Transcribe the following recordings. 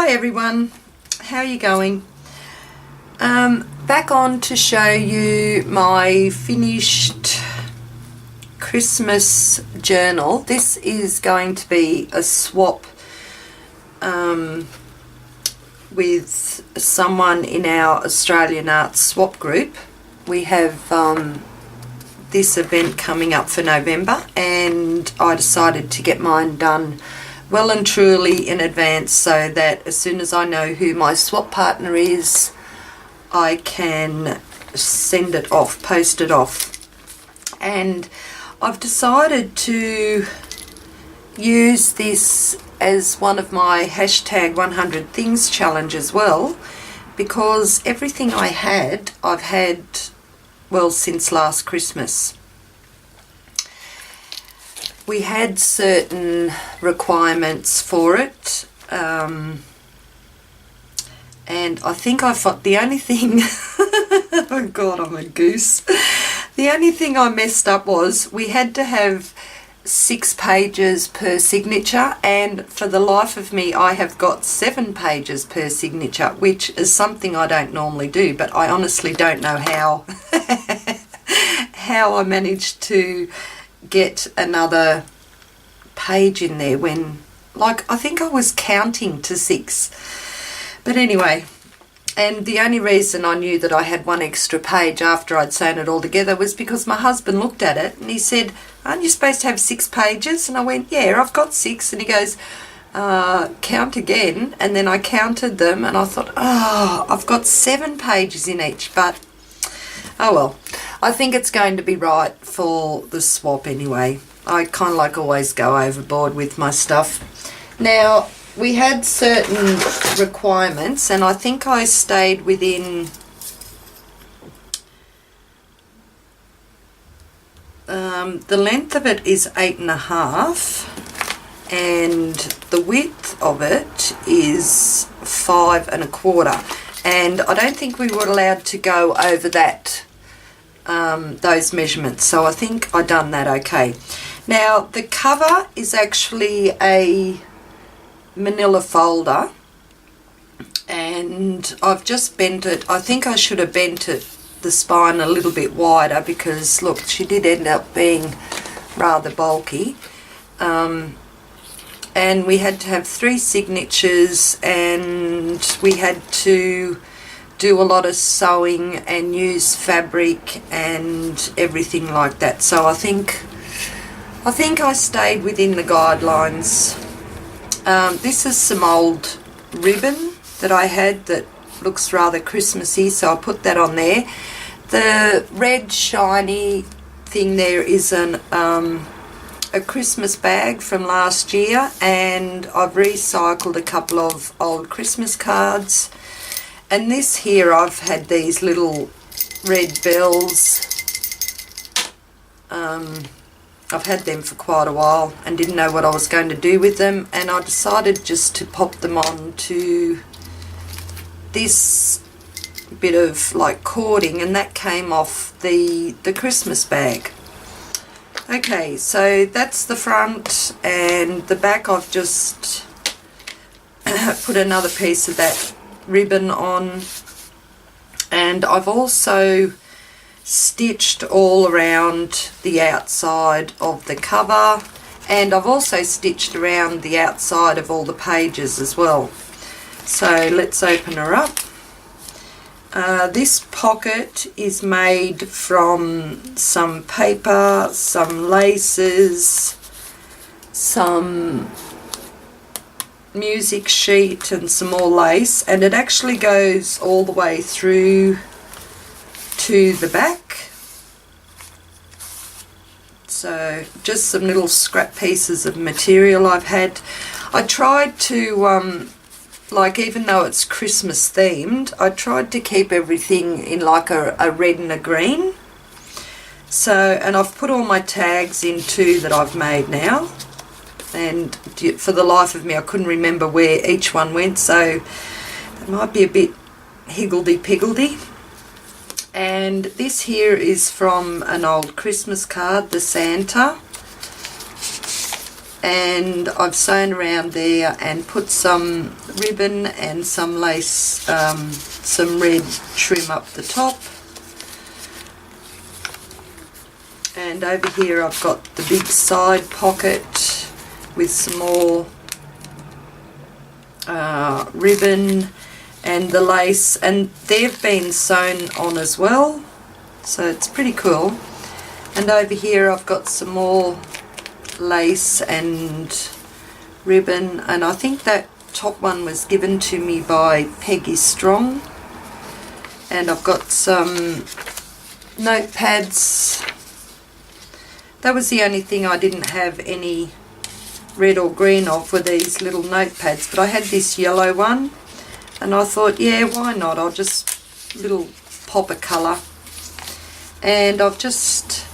Hi everyone, how are you going? Back on to show you my finished Christmas journal. This is going to be a swap with someone in our Australian Arts swap group. We have this event coming up for November, and I decided to get mine done well and truly in advance so that as soon as I know who my swap partner is, I can send it off, post it off. And I've decided to use this as one of my hashtag 100 things challenge as well, because everything I've had, well, since last Christmas. We had certain requirements for it, and I think the only thing, oh God, I'm a goose. The only thing I messed up was we had to have 6 pages per signature, and for the life of me I have got 7 pages per signature, which is something I don't normally do, but I honestly don't know how how I managed to get another page in there when, like, I think I was counting to 6. But anyway, and the only reason I knew that I had 1 extra page after I'd sewn it all together was because my husband looked at it and he said, "Aren't you supposed to have 6 pages?" And I went, "Yeah, I've got 6. And he goes, "Count again." And then I counted them and I thought, oh, I've got 7 pages in each. But oh well, I think it's going to be right for the swap anyway. I kind of like always go overboard with my stuff. Now, we had certain requirements, and I think I stayed within the length of it is 8.5, and the width of it is 5.25, and I don't think we were allowed to go over that, those measurements, so I think I done that okay. Now, the cover is actually a manila folder, and I've just bent it. I think I should have bent it, the spine, a little bit wider, because look, she did end up being rather bulky, and we had to have 3 signatures, and we had to do a lot of sewing and use fabric and everything like that. So I think I stayed within the guidelines. This is some old ribbon that I had that looks rather Christmassy, so I put that on there. The red shiny thing there is a Christmas bag from last year, and I've recycled a couple of old Christmas cards. And this here, I've had these little red bells. I've had them for quite a while and didn't know what I was going to do with them, and I decided just to pop them on to this bit of like cording, and that came off the Christmas bag. Okay, so that's the front, and the back I've just put another piece of that ribbon on, and I've also stitched all around the outside of the cover, and I've also stitched around the outside of all the pages as well. So let's open her up. This pocket is made from some paper, some laces, some music sheet and some more lace, and it actually goes all the way through to the back. So just some little scrap pieces of material I've had. I tried to like, even though it's Christmas themed, I tried to keep everything in like a red and a green. So, and I've put all my tags in too that I've made now, and for the life of me I couldn't remember where each one went, so it might be a bit higgledy-piggledy. And this here is from an old Christmas card, the Santa. and I've sewn around there and put some ribbon and some lace, some red trim up the top. And over here I've got the big side pocket with some more ribbon and the lace, and they've been sewn on as well, so it's pretty cool. And over here I've got some more lace and ribbon, and I think that top one was given to me by Peggy Strong. And I've got some notepads. That was the only thing I didn't have any red or green of, were these little notepads, but I had this yellow one and I thought, yeah, why not, I'll just little pop a colour. And I've just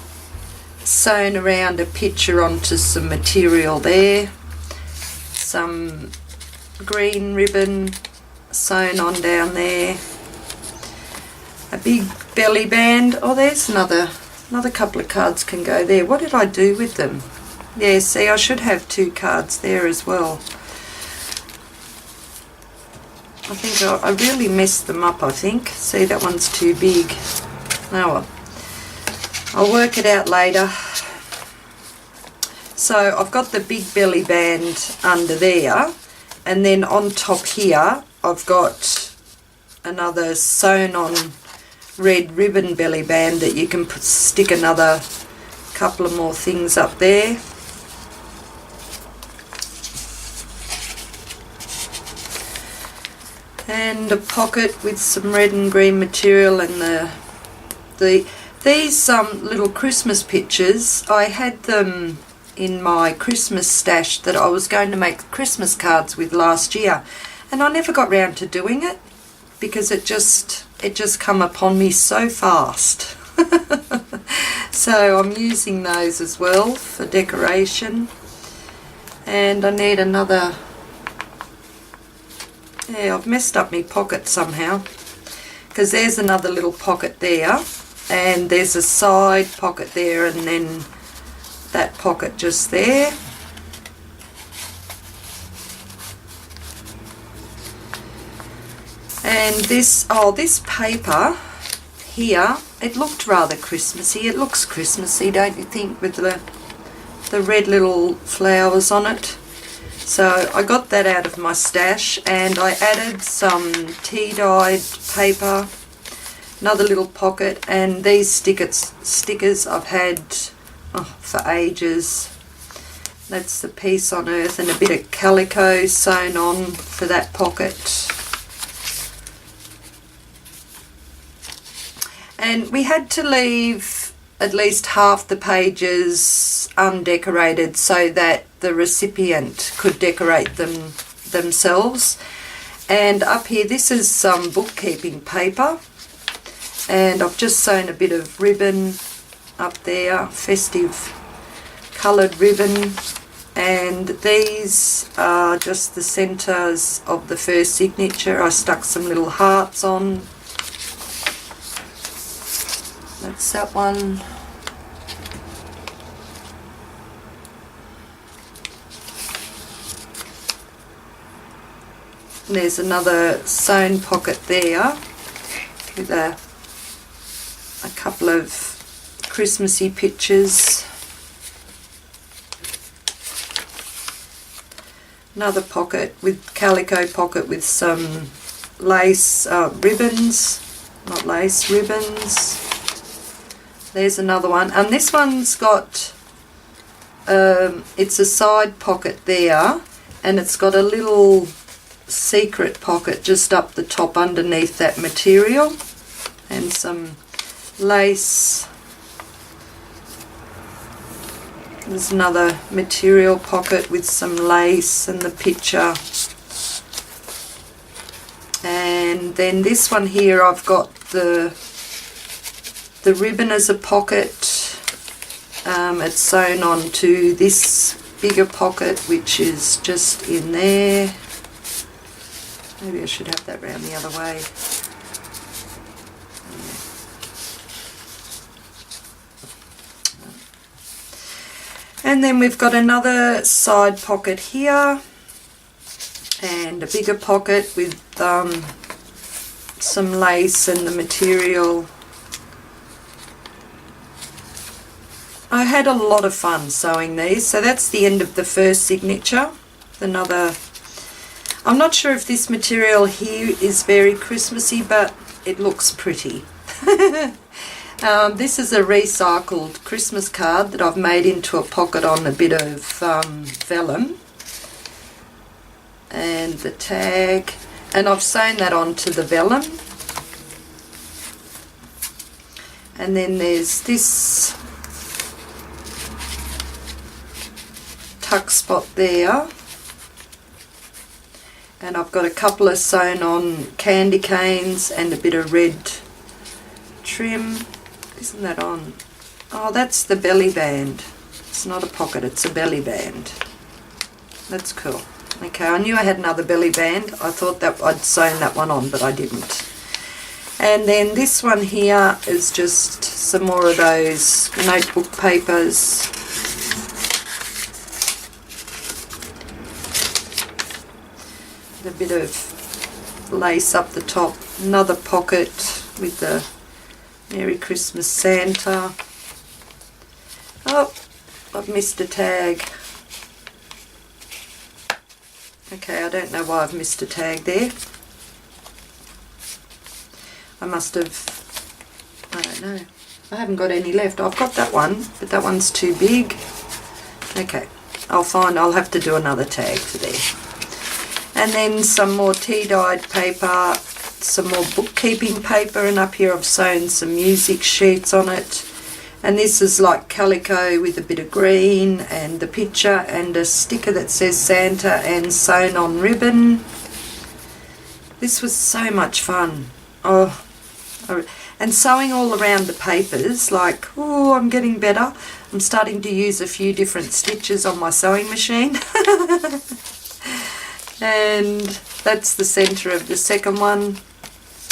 sewn around a picture onto some material there, some green ribbon sewn on down there, a big belly band. Oh, there's another couple of cards can go there. What did I do with them? Yeah, see, I should have 2 cards there as well. I think I really messed them up, I think. See, that one's too big. Oh well. I'll work it out later. So I've got the big belly band under there, and then on top here I've got another sewn on red ribbon belly band that you can stick another couple of more things up there. And a pocket with some red and green material, and these little Christmas pictures, I had them in my Christmas stash that I was going to make Christmas cards with last year, and I never got round to doing it because it just come upon me so fast. So I'm using those as well for decoration. And I need another. Yeah, I've messed up my pocket somehow, because there's another little pocket there, and there's a side pocket there, and then that pocket just there. And this paper here, it looked rather Christmassy. It looks Christmassy, don't you think, with the red little flowers on it? So I got that out of my stash, and I added some tea-dyed paper, another little pocket, and these stickers I've had for ages. That's the Peace on Earth, and a bit of calico sewn on for that pocket. And we had to leave at least half the pages undecorated so that the recipient could decorate them themselves. And up here, this is some bookkeeping paper, and I've just sewn a bit of ribbon up there, festive coloured ribbon, and these are just the centres of the first signature. I stuck some little hearts on. That's that one. And there's another sewn pocket there with a couple of Christmassy pictures. Another pocket with calico pocket with some lace ribbons, not lace, ribbons. There's another one, and this one's got, it's a side pocket there, and it's got a little secret pocket just up the top underneath that material, and some lace. There's another material pocket with some lace and the picture. And then this one here, I've got the ribbon as a pocket. It's sewn onto this bigger pocket, which is just in there. Maybe I should have that round the other way. And then we've got another side pocket here and a bigger pocket with some lace and the material. I had a lot of fun sewing these. So that's the end of the first signature. Another, I'm not sure if this material here is very Christmassy, but it looks pretty. This is a recycled Christmas card that I've made into a pocket on a bit of vellum. And the tag, and I've sewn that onto the vellum. And then there's this tuck spot there. And I've got a couple of sewn on candy canes and a bit of red trim. Isn't that on? Oh, that's the belly band. It's not a pocket, it's a belly band. That's cool. Okay, I knew I had another belly band. I thought that I'd sewn that one on, but I didn't. And then this one here is just some more of those notebook papers. A bit of lace up the top. Another pocket with the Merry Christmas Santa. Oh, I've missed a tag. Okay, I don't know why I've missed a tag there. I must have, I don't know. I haven't got any left. I've got that one, but that one's too big. Okay, I'll have to do another tag for there. And then some more tea-dyed paper, some more bookkeeping paper, and up here I've sewn some music sheets on it. And this is like calico with a bit of green and the picture and a sticker that says Santa and sewn on ribbon. This was so much fun. Oh, and sewing all around the papers, like, oh, I'm getting better. I'm starting to use a few different stitches on my sewing machine. And that's the centre of the second one.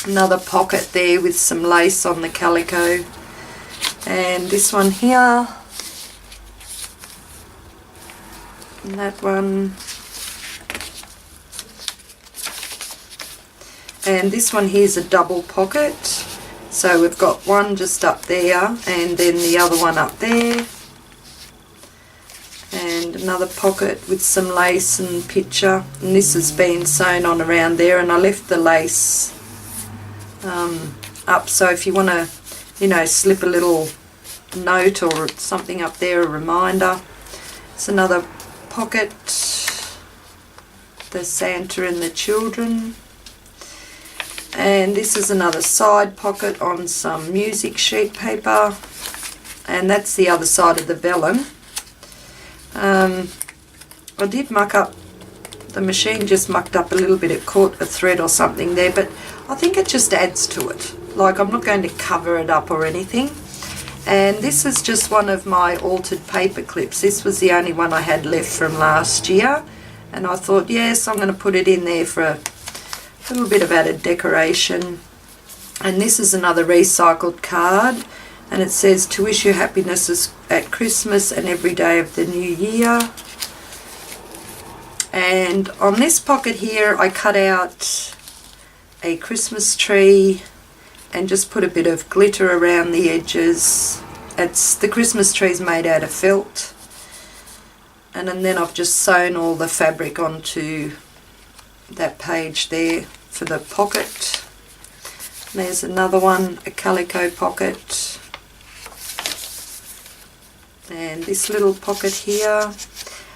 Another pocket there with some lace on the calico. And this one here, and that one, and this one here's a double pocket, so we've got one just up there and then the other one up there, and another pocket with some lace and picture, and this has been sewn on around there, and I left the lace up, so if you want to, you know, slip a little note or something up there, a reminder. It's another pocket, the Santa and the children, and this is another side pocket on some music sheet paper, and that's the other side of the vellum. I did muck up, the machine just mucked up a little bit, it caught a thread or something there, but I think it just adds to it. Like, I'm not going to cover it up or anything. And this is just one of my altered paper clips. This was the only one I had left from last year, and I thought, yes, I'm going to put it in there for a little bit of added decoration. And this is another recycled card, and it says, to wish you happiness at Christmas and every day of the new year. And on this pocket here I cut out a Christmas tree and just put a bit of glitter around the edges. The Christmas tree's made out of felt, and then I've just sewn all the fabric onto that page there for the pocket. There's another one, a calico pocket, and this little pocket here.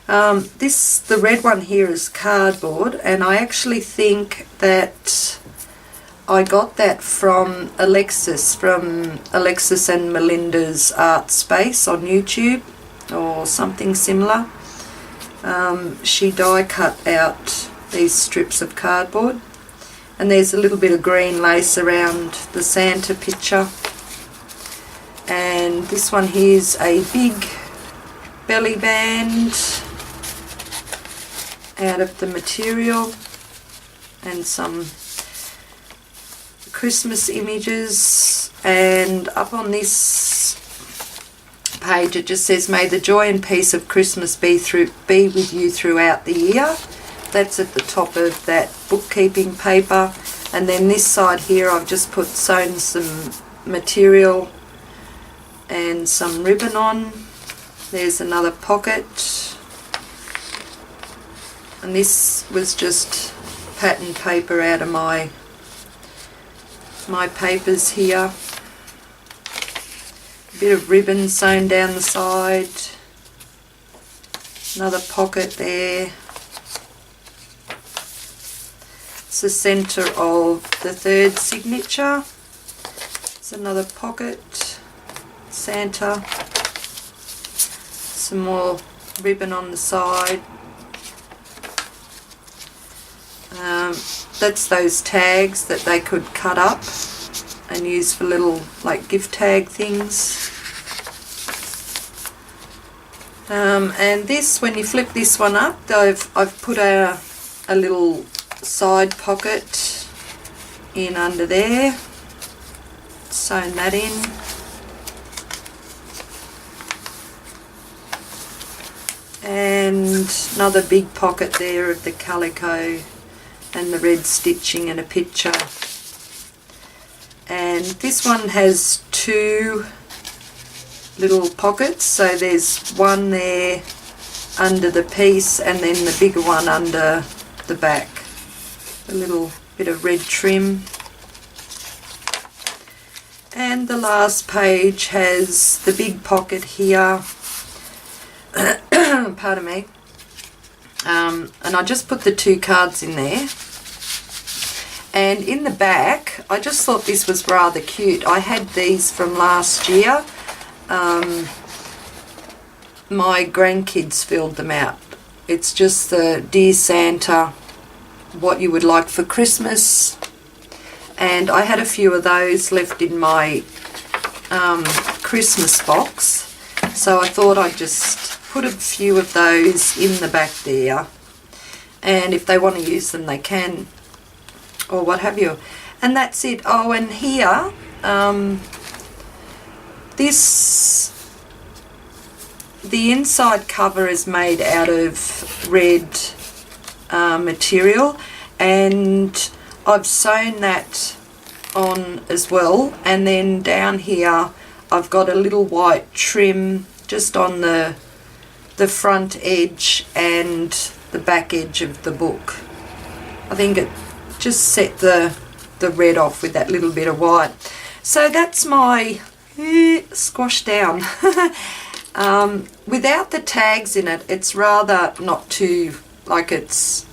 The red one here is cardboard, and I actually think that I got that from Alexis and Melinda's Art Space on YouTube or something similar. She die cut out these strips of cardboard, and there's a little bit of green lace around the Santa picture. And this one here's a big belly band out of the material, and some Christmas images. And up on this page, it just says, "May the joy and peace of Christmas be with you throughout the year." That's at the top of that bookkeeping paper. And then this side here, I've just sewn some material and some ribbon on. There's another pocket. And this was just pattern paper out of my papers here. A bit of ribbon sewn down the side. Another pocket there. It's the centre of the third signature. It's another pocket. Santa. Some more ribbon on the side. That's those tags that they could cut up and use for little like gift tag things. And this, when you flip this one up, I've put a little side pocket in under there. Sewn that in. And another big pocket there of the calico and the red stitching and a picture. And this one has two little pockets, so there's one there under the piece and then the bigger one under the back. A little bit of red trim. And the last page has the big pocket here. Pardon me. And I just put the two cards in there. And in the back, I just thought this was rather cute. I had these from last year. My grandkids filled them out. It's just the Dear Santa, what you would like for Christmas. And I had a few of those left in my Christmas box. So I thought I'd just put a few of those in the back there. And if they want to use them, they can. Or what have you. And that's it. Oh, and here, the inside cover is made out of red material, and I've sewn that on as well. And then down here I've got a little white trim just on the front edge and the back edge of the book. I think it just set the red off with that little bit of white. So that's my squash down. Without the tags in it, it's rather not too, like it's,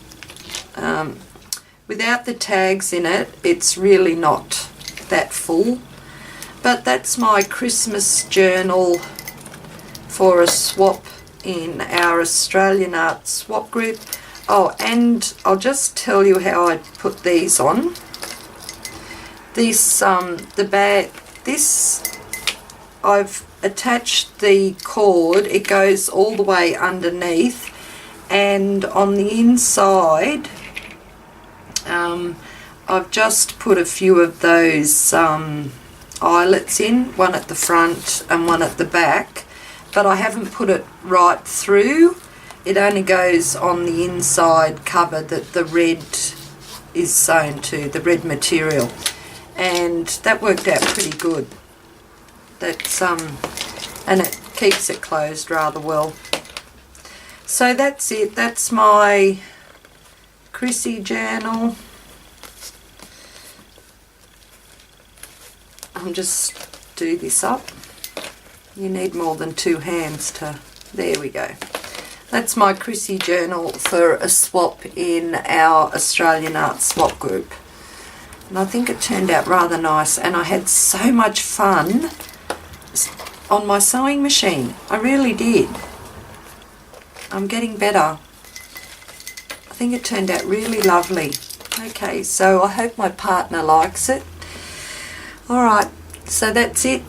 without the tags in it, it's really not that full. But that's my Christmas journal for a swap in our Australian Art Swap group. Oh, and I'll just tell you how I put these on. This, the bag, this, I've attached the cord. It goes all the way underneath, and on the inside, I've just put a few of those eyelets in, one at the front and one at the back, but I haven't put it right through. It only goes on the inside cover that the red is sewn to, the red material, and that worked out pretty good. That's and it keeps it closed rather well. So that's it. That's my Chrissy journal. I'll just do this up. You need more than two hands to, there we go. That's my Chrissy journal for a swap in our Australian Art Swap group. And I think it turned out rather nice, and I had so much fun on my sewing machine. I really did. I'm getting better. I think it turned out really lovely. Okay, so I hope my partner likes it. Alright, so that's it.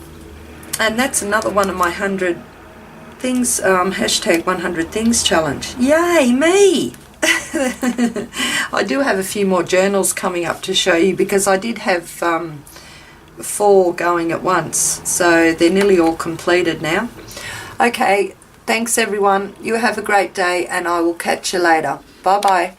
And that's another one of my 100 things, hashtag 100 things challenge. Yay, me! I do have a few more journals coming up to show you, because I did have 4 going at once, so they're nearly all completed now. Okay, thanks everyone. You have a great day and I will catch you later. Bye bye.